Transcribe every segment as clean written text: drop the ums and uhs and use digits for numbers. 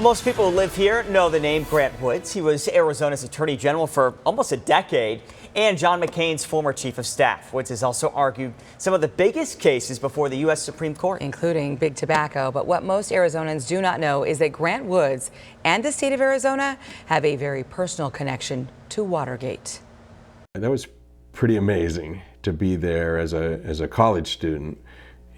Most people who live here know the name Grant Woods. He was Arizona's Attorney General for almost a decade and John McCain's former chief of staff. Woods has also argued some of the biggest cases before the U.S. Supreme Court, including big tobacco. But what most Arizonans do not know is that Grant Woods and the state of Arizona have a very personal connection to Watergate. That was pretty amazing to be there as a college student,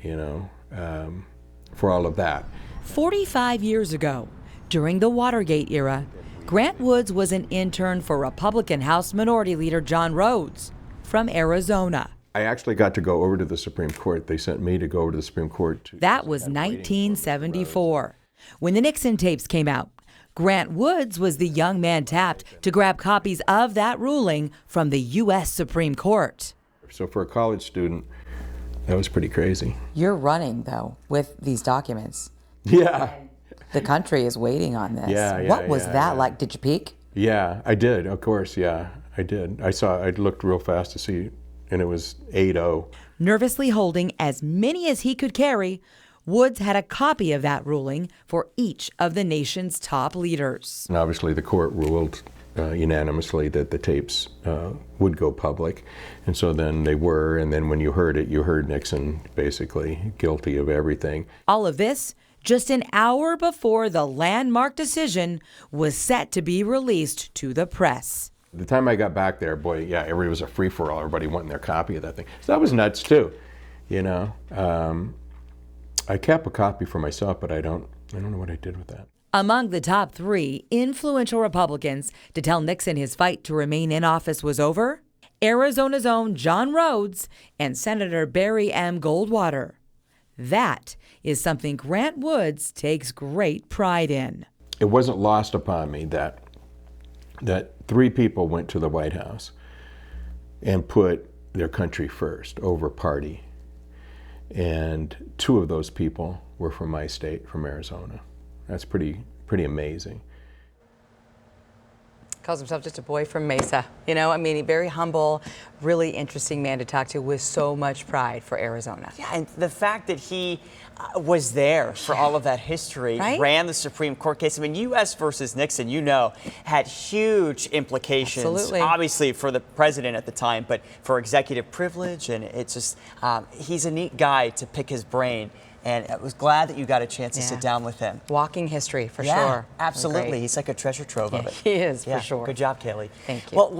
for all of that. 45 years ago, during the Watergate era, Grant Woods was an intern for Republican House Minority Leader John Rhodes from Arizona. I actually got to go over to the Supreme Court. They sent me to go over to the Supreme Court. That was 1974. When the Nixon tapes came out, Grant Woods was the young man tapped to grab copies of that ruling from the U.S. Supreme Court. So for a college student, that was pretty crazy. You're running, though, with these documents. Yeah. The country is waiting on this. Yeah, what was that like? Did you peek? Yeah, I did, of course, yeah, I did. I looked real fast to see, and it was 8-0. Nervously holding as many as he could carry, Woods had a copy of that ruling for each of the nation's top leaders. And obviously the court ruled unanimously that the tapes would go public, and so then they were, and then when you heard it, you heard Nixon basically guilty of everything. All of this just an hour before the landmark decision was set to be released to the press. The time I got back there, boy, yeah, everybody was a free-for-all. Everybody wanted their copy of that thing. So that was nuts too, I kept a copy for myself, but I don't know what I did with that. Among the top three influential Republicans to tell Nixon his fight to remain in office was over, Arizona's own John Rhodes and Senator Barry M. Goldwater. That is something Grant Woods takes great pride in. It wasn't lost upon me that three people went to the White House and put their country first over party. And two of those people were from my state, from Arizona. That's pretty amazing. Calls himself just a boy from Mesa. Very humble, really interesting man to talk to with so much pride for Arizona. Yeah, and the fact that he was there for all of that history, right? Ran the Supreme Court case. U.S. versus Nixon, had huge implications. Absolutely. Obviously for the president at the time, but for executive privilege, and it's just, he's a neat guy to pick his brain. And I was glad that you got a chance to sit down with him. Walking history, for yeah, sure. Absolutely. He's like a treasure trove of it. He is, for sure. Good job, Kaylee. Thank you. Well,